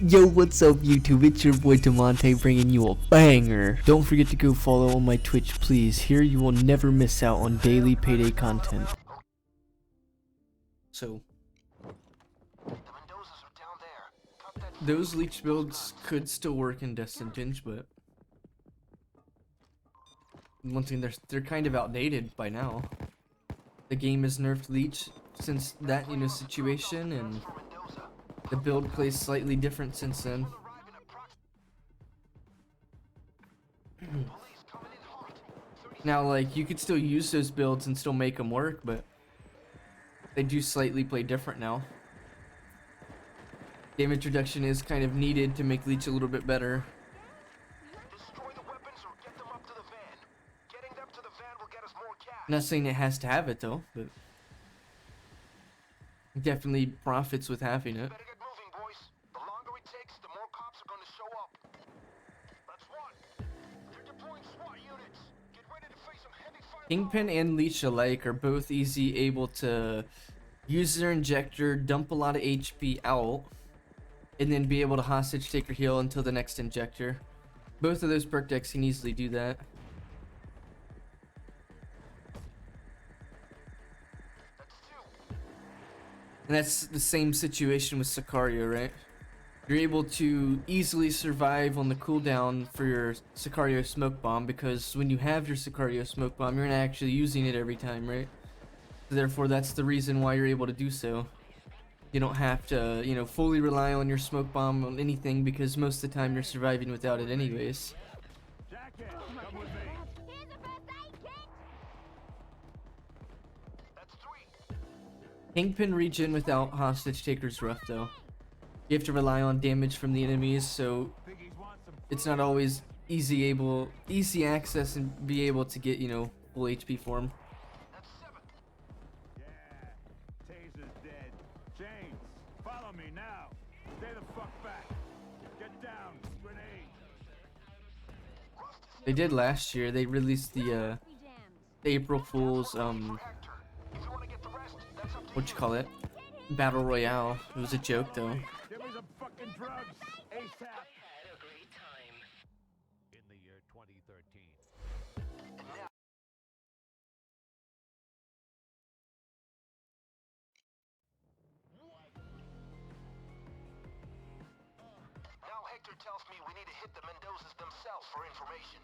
Yo, what's up YouTube? It's your boy Damontae bringing you a banger. Don't forget to go follow on my Twitch, please. Here you will never miss out on daily Payday content. So, those leech builds could still work in Destined, but one thing, they're kind of outdated by now. The game has nerfed leech since that, situation, and the build plays slightly different since then. Now, like, you could still use those builds and still make them work, but they do slightly play different now. Damage reduction is kind of needed to make leech a little bit better. Not saying it has to have it though, but definitely profits with having it. Kingpin and Leech alike are both able to use their injector, dump a lot of HP out, and then be able to hostage take or heal until the next injector. Both of those perk decks can easily do that. And that's the same situation with Sicario, right? You're able to easily survive on the cooldown for your Sicario smoke bomb, because when you have your Sicario smoke bomb, you're not actually using it every time, right? So therefore, that's the reason why you're able to do so. You don't have to, fully rely on your smoke bomb on anything, because most of the time you're surviving without it anyways. Kingpin regen without hostage taker's rough though. You have to rely on damage from the enemies, so it's not always easy access and be able to get, full HP for him. They did last year. They released the April Fool's Battle Royale. It was a joke though. Tells me we need to hit the Mendozas themselves for information.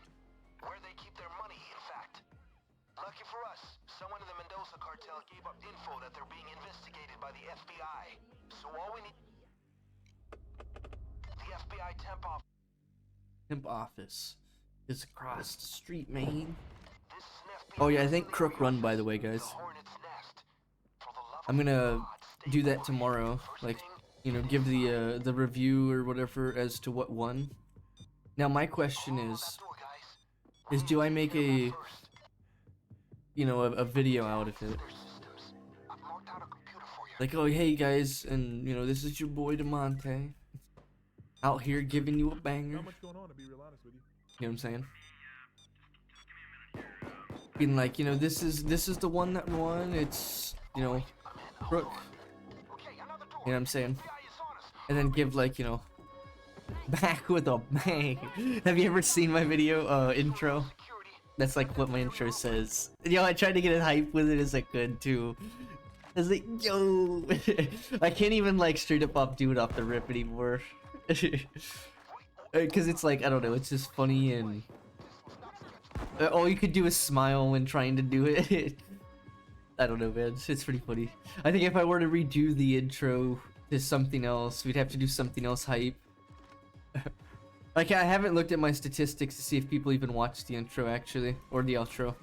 Where they keep their money, in fact. Lucky for us, someone in the Mendoza cartel gave up info that they're being investigated by the FBI. So all we need... The FBI temp office is across the street, man. Oh yeah, I think Crook Run, by the way, guys. I'm gonna do that tomorrow. Like, give the review or whatever as to what won. Now my question is do I make a video out of it? Like, oh hey guys, and this is your boy Damontae out here giving you a banger. Not much going on, to be real honest with you. You know what I'm saying? Being like, this is the one that won. It's Crook. You know what I'm saying? And then give like, back with a bang. Have you ever seen my video intro? That's like what my intro says. I tried to get it hype with it as I could too. I was like, yo, I can't even like straight up do it off the rip anymore. Cause it's like, I don't know, it's just funny, and all you could do is smile when trying to do it. I don't know, man. It's pretty funny. I think if I were to redo the intro to something else, we'd have to do something else hype. Like, I haven't looked at my statistics to see if people even watch the intro, actually, or the outro.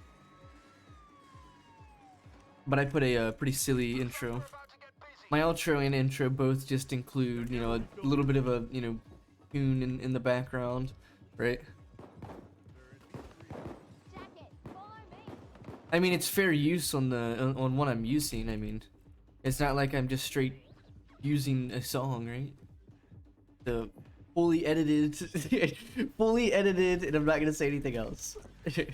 But I put a pretty silly intro. My outro and intro both just include, a little bit of a, tune in the background, right? I mean, it's fair use on what I'm using. I mean, it's not like I'm just straight using a song, right? The fully edited, and I'm not gonna say anything else. If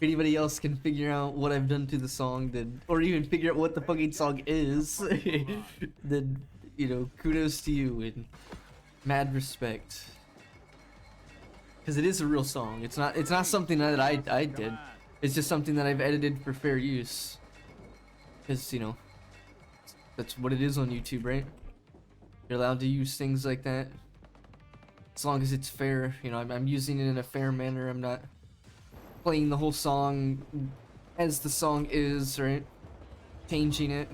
anybody else can figure out what I've done to the song, then, or even figure out what the fucking song is, then kudos to you, and Mad respect. Because it is a real song. It's not something that I did. It's just something that I've edited for fair use. Because, you know, that's what it is on YouTube, right? You're allowed to use things like that. As long as it's fair, you know, I'm using it in a fair manner. I'm not playing the whole song as the song is, right? Changing it.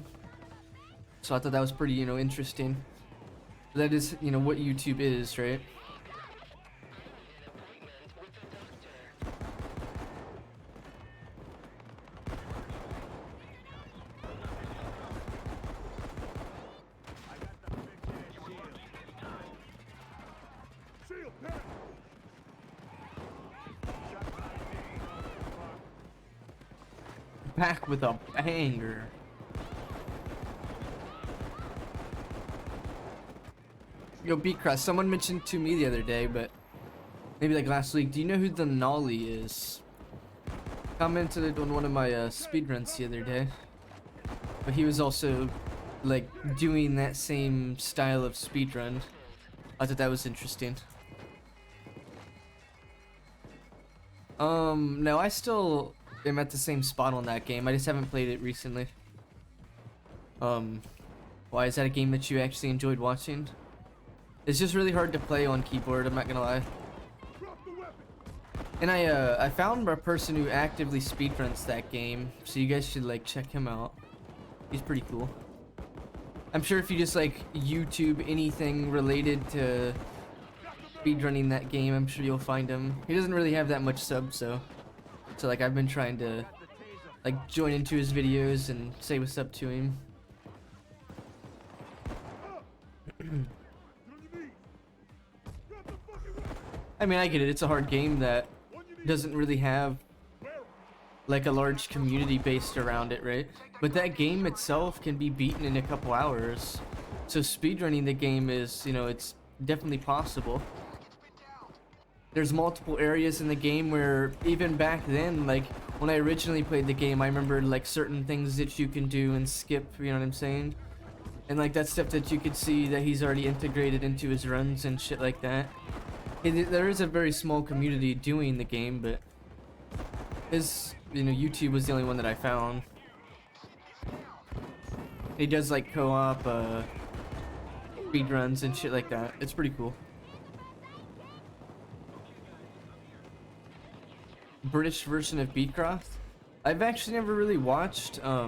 So I thought that was pretty, you know, interesting. That is, you know, what YouTube is, right? Back with a banger. Yo, Beatcross, someone mentioned to me the other day, but maybe like last week, do you know who the Nolly is? Commented it on one of my speedruns the other day. But he was also like doing that same style of speedrun. I thought that was interesting. No, I still am at the same spot on that game. I just haven't played it recently. Why is that a game that you actually enjoyed watching? It's just really hard to play on keyboard, I'm not gonna lie. And I found a person who actively speedruns that game, so you guys should like check him out. He's pretty cool. I'm sure if you just like YouTube anything related to speedrunning that game, I'm sure you'll find him. He doesn't really have that much subs, so like I've been trying to like join into his videos and say what's up to him. I mean, I get it. It's a hard game that doesn't really have like a large community based around it, right? But that game itself can be beaten in a couple hours. So speedrunning the game is, you know, it's definitely possible. There's multiple areas in the game where even back then, like when I originally played the game, I remember like certain things that you can do and skip, you know what I'm saying? And like that stuff that you could see that he's already integrated into his runs and shit like that. There is a very small community doing the game, but his, you know, YouTube was the only one that I found. He does like co-op speedruns and shit like that. It's pretty cool. British version of Beatcroft? I've actually never really watched, I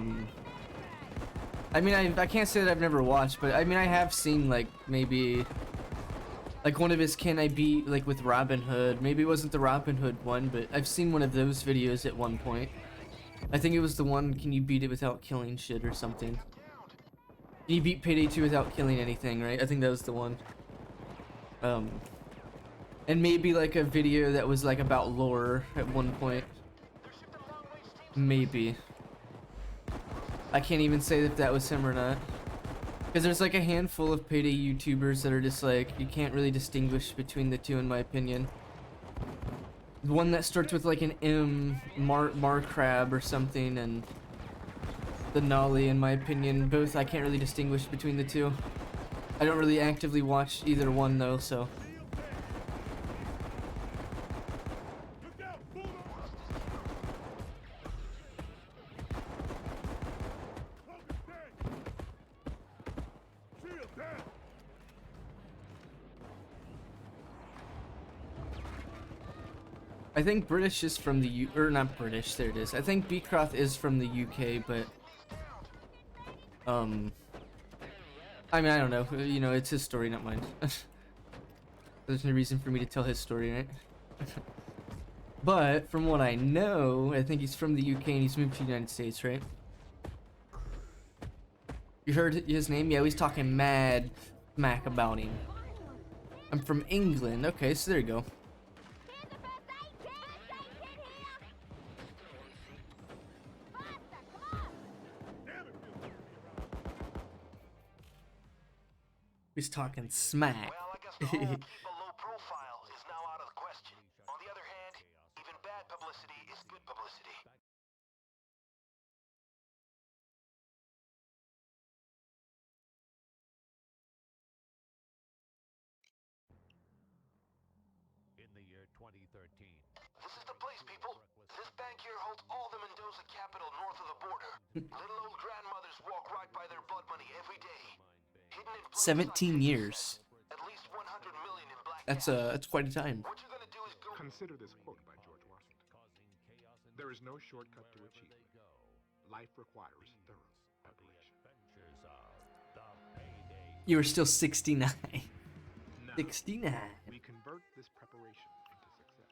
mean, I can't say that I've never watched, but I mean, I have seen like maybe like one of his Can I Beat like with Robin Hood. Maybe it wasn't the Robin Hood one, but I've seen one of those videos at one point. I think it was the one, Can You Beat It Without Killing Shit or something. Can you beat Payday 2 without killing anything, right? I think that was the one. And maybe like a video that was like about lore at one point. Maybe. I can't even say if that was him or not. Because there's like a handful of Payday YouTubers that are just like, you can't really distinguish between the two in my opinion. The one that starts with like an M, Mar Crab or something, and the Nolly in my opinion, both I can't really distinguish between the two. I don't really actively watch either one though, so. I think British is from the or not British, there it is. I think Beatcroft is from the UK, but I mean, I don't know, you know, it's his story, not mine. There's no reason for me to tell his story, right? But from what I know, I think he's from the UK and he's moved to the United States, right? You heard his name? Yeah, he's talking mad smack about him. I'm from England. Okay, so there you go. He's talking smack. Well, I guess the whole keep a low profile is now out of the question. On the other hand, even bad publicity is good publicity. This is the place, people. This bank here holds all the Mendoza capital north of the border. Little old grandmothers walk right by their blood money every day. Hidden in places 17 like years. at least 100 million in black That's cash. quite a time. What you're gonna do is go. Consider this quote by George Washington. There is no shortcut to achievement. Life requires thorough preparation. You were still 69. Now, 69. we convert this preparation into success.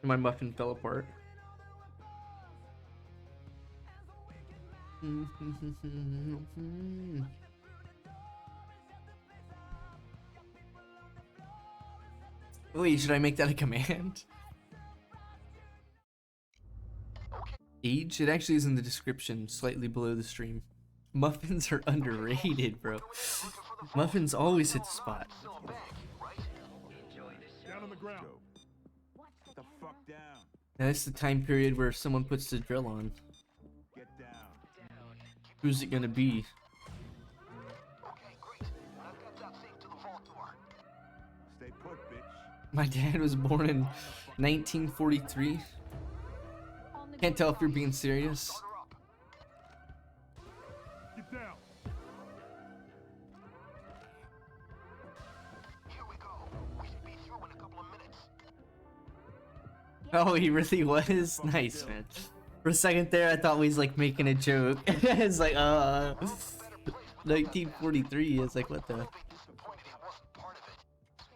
My muffin fell apart. Wait, should I make that a command? Age? It actually is in the description, slightly below the stream. Muffins are underrated, bro. Muffins always hit the spot. Down on the ground. The fuck down. Now, that's the time period where someone puts the drill on. Get down. Who's it gonna be? Okay, great. I've got that safe to the vault door. Stay put, bitch. My dad was born in 1943. Can't tell if you're being serious. Order up. Get down. Here we go. We should be through in a couple of minutes. Oh, he really was? Nice, man. For a second there, I thought we was like making a joke. It's like, 1943. It's like, what the? Disappointed he wasn't part of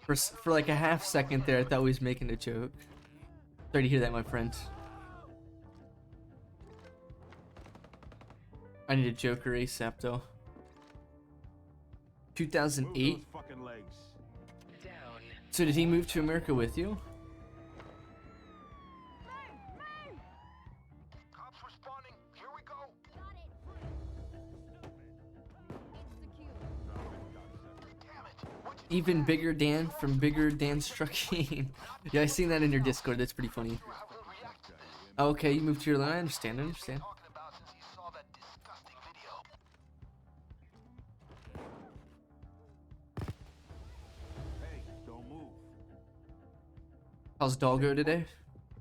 it. For like a half second there, I thought we was making a joke. Sorry to hear that, my friend. I need a Joker ASAP though. 2008. Move those fucking legs. So did he move to America with you? Cops responding. Here we go. Damn it. What you Even Bigger Dan from Bigger Dan's Trucking. Yeah, I seen that in your Discord. That's pretty funny. how will react to this? Okay, you moved to your line. I understand. I understand. Talking about since he saw that disgusting video. Hey, don't move. How's Doggo today?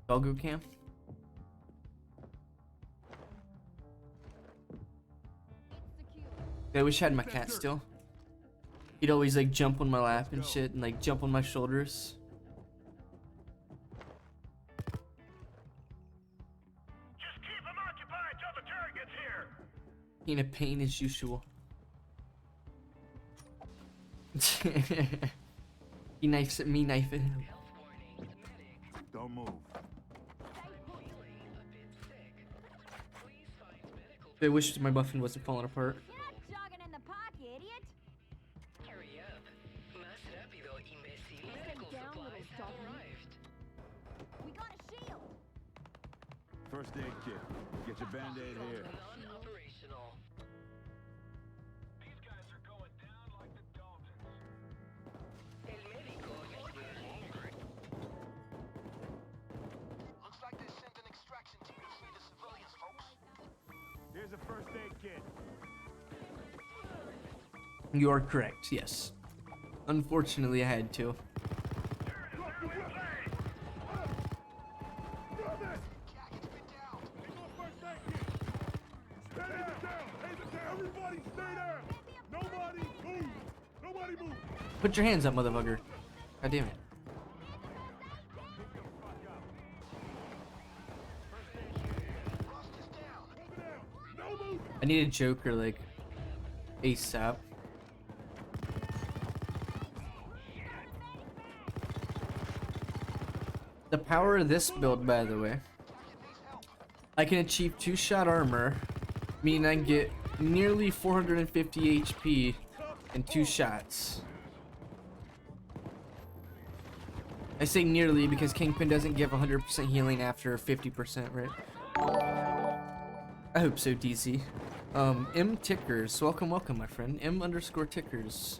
Doggo camp? I wish I had my cat still. He'd always like jump on my lap and shit and like jump on my shoulders. Just keep him occupied till the turret gets here. In a pain as usual. He knifes at me, knifing him. Don't move. I wish my muffin wasn't falling apart. You're not jogging in the park, you idiot. Hurry up. Más rápido, imbécil. Sit Medical down, supplies little have doggy. arrived. We got a shield. First aid kit. Get your band-aid here. Non-operational. These guys are going down like the Daltons. El médico is no longer. Looks like they sent an extraction team to free the civilians, folks. Here's a first aid kit. You are correct, yes. Unfortunately, I had to. Jacket's been down. Everybody stay there. Nobody move. Nobody move. Put your hands up, motherfucker. God damn it. Rust is down. No move. I need a Joker like ASAP. The power of this build, by the way, I can achieve 2-shot armor, meaning I can get nearly 450 HP in 2 shots. I say nearly because Kingpin doesn't give 100% healing after 50%, right? I hope so, DC. M Tickers, welcome, my friend. M_Tickers.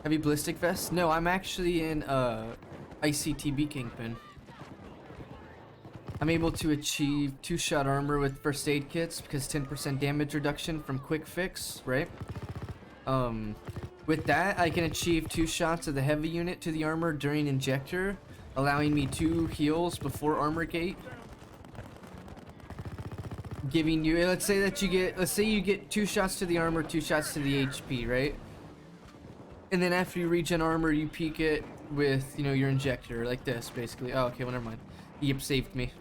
Heavy ballistic vest? No, I'm actually in ICTB Kingpin. I'm able to achieve 2-shot armor with first aid kits because 10% damage reduction from quick fix, right? With that, I can achieve 2 shots of the heavy unit to the armor during injector, allowing me 2 heals before armor gate. Giving you, let's say you get 2 shots to the armor, 2 shots to the HP, right? And then after you regen armor, you peak it with, you know, your injector, like this, basically. Oh, okay, well, never mind. Yep, saved me.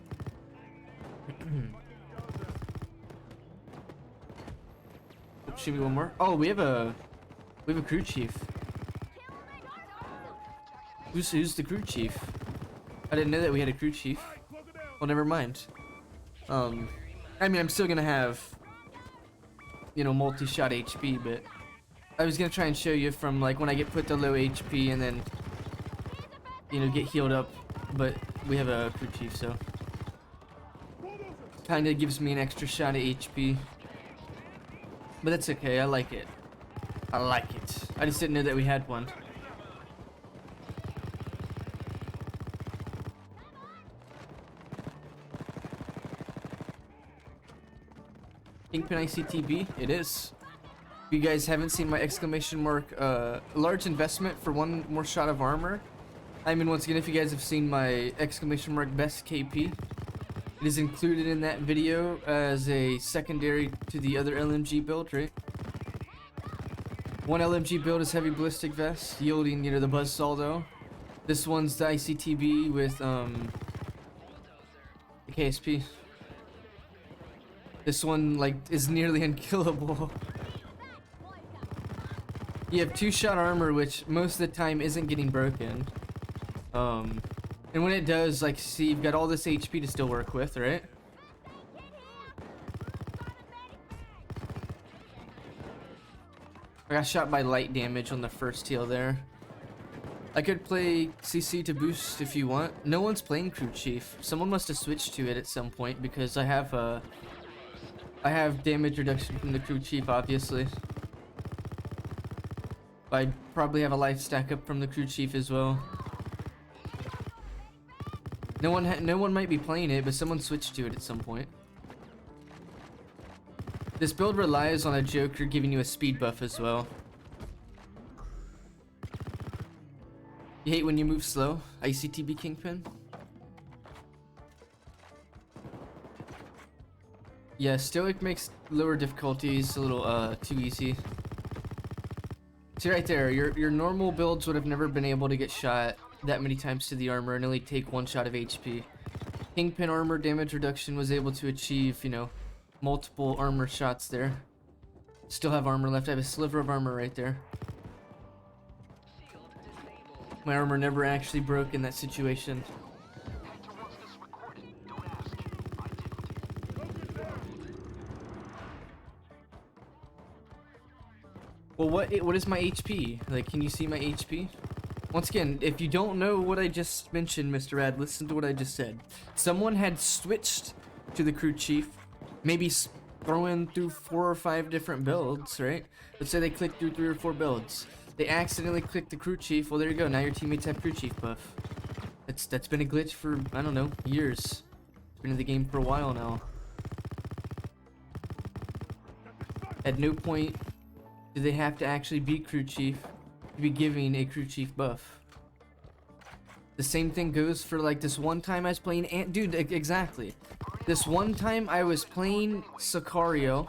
Shoot me one more. Oh, we have a crew chief. Who's the crew chief? I didn't know that we had a crew chief. Well, never mind. I mean, I'm still gonna have, you know, multi-shot HP, but I was gonna try and show you from like when I get put to low HP and then, you know, get healed up. But we have a crew chief, so kind of gives me an extra shot of HP. But that's okay. I like it. I like it. I just didn't know that we had one. Kingpin ICTB, it is. If you guys haven't seen my exclamation mark, large investment for 1 more shot of armor. I mean, once again, if you guys have seen my exclamation mark best KP, it is included in that video as a secondary to the other LMG build, right? One LMG build is heavy ballistic vest, yielding, you know, the buzzsaw though. This one's the ICTB with the KSP. This one, like, is nearly unkillable. You have 2-shot armor, which most of the time isn't getting broken. And when it does, like, see, you've got all this HP to still work with, right? I got shot by light damage on the first heal there. I could play CC to boost if you want. No one's playing crew chief. Someone must have switched to it at some point because I have damage reduction from the crew chief, obviously. I probably have a life stack up from the crew chief as well. No one might be playing it, but someone switched to it at some point. This build relies on a Joker giving you a speed buff as well. You hate when you move slow? ICTB Kingpin? Yeah, Stoic makes lower difficulties a little too easy. See right there, your normal builds would have never been able to get shot that many times to the armor and only take 1 shot of HP. Kingpin armor damage reduction was able to achieve, you know, multiple armor shots there. Still have armor left. I have a sliver of armor right there. My armor never actually broke in that situation. Well, what is my HP? Like, can you see my HP? Once again, if you don't know what I just mentioned, Mr. Rad, listen to what I just said. Someone had switched to the crew chief, maybe throwing through 4 or 5 different builds, right? Let's say they clicked through 3 or 4 builds. They accidentally clicked the crew chief. Well, there you go. Now your teammates have crew chief buff. That's been a glitch for, I don't know, years. It's been in the game for a while now. At no point do they have to actually be crew chief to be giving a crew chief buff. The same thing goes for like this one time I was playing dude, exactly. This one time I was playing Sicario,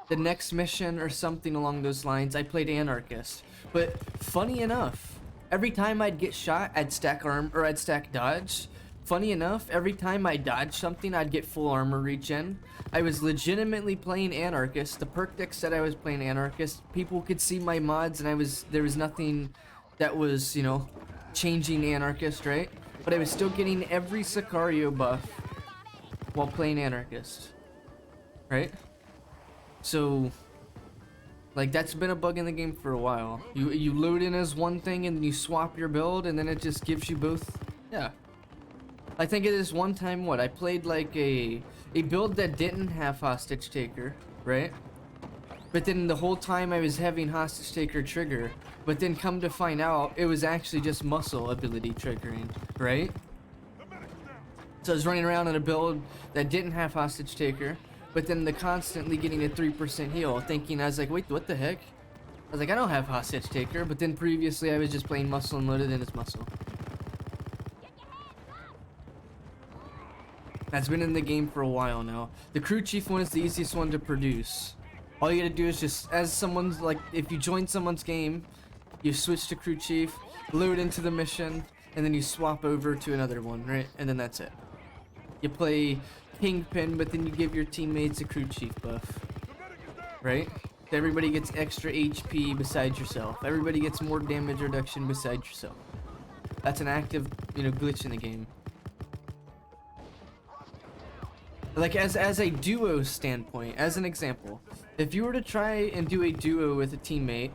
the next mission or something along those lines, I played Anarchist. But funny enough, every time I'd get shot, I'd stack arm or I'd stack dodge. Funny enough, every time I dodged something, I'd get full armor regen. I was legitimately playing Anarchist. The perk deck said I was playing Anarchist. People could see my mods, and there was nothing that was, you know, changing Anarchist, right? But I was still getting every Sicario buff while playing Anarchist, right? So, like, that's been a bug in the game for a while. You load in as one thing and then you swap your build, and then it just gives you both. Yeah. I think it is one time, what, I played like a build that didn't have hostage taker, right? But then the whole time I was having hostage taker trigger, but then come to find out it was actually just muscle ability triggering, right? So I was running around in a build that didn't have hostage taker, but then the constantly getting a 3% heal, thinking, I was like, wait, what the heck? I was like, I don't have hostage taker, but then previously I was just playing muscle and loaded in as muscle. That's been in the game for a while now. The crew chief one is the easiest one to produce. All you gotta do is just, as someone's like, if you join someone's game, you switch to crew chief, load into the mission, and then you swap over to another one, right? And then that's it. You play Kingpin, but then you give your teammates a crew chief buff, right? Everybody gets extra HP besides yourself. Everybody gets more damage reduction besides yourself. That's an active, glitch in the game. Like as a duo standpoint, as an example, if you were to try and do a duo with a teammate,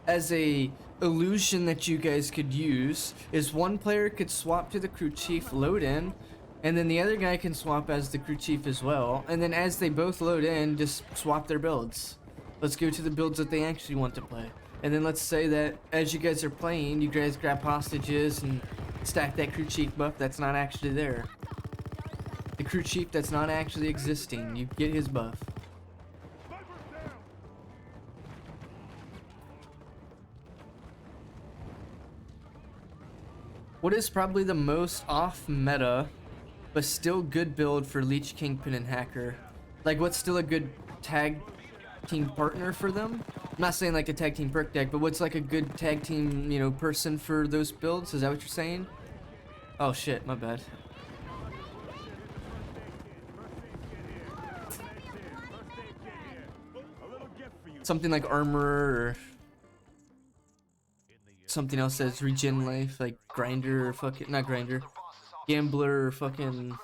as a illusion that you guys could use is one player could swap to the crew chief, load in, and then the other guy can swap as the crew chief as well, and then as they both load in, just swap their builds. Let's go to the builds that they actually want to play. And then let's say that as you guys are playing, you guys grab hostages and stack that crew chief buff that's not actually there. The crew chief that's not actually existing, you get his buff. What is probably the most off meta, but still good build for Leech, Kingpin, and Hacker? Like, what's still a good tag team partner for them? I'm not saying like a tag team perk deck, but what's like a good tag team, person for those builds? Is that what you're saying? Oh shit, my bad. Something like armor or something else that's regen life, like grinder or fucking, not grinder, gambler or fucking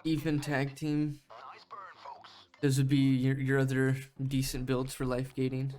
even tag team. Those would be your other decent builds for life gating.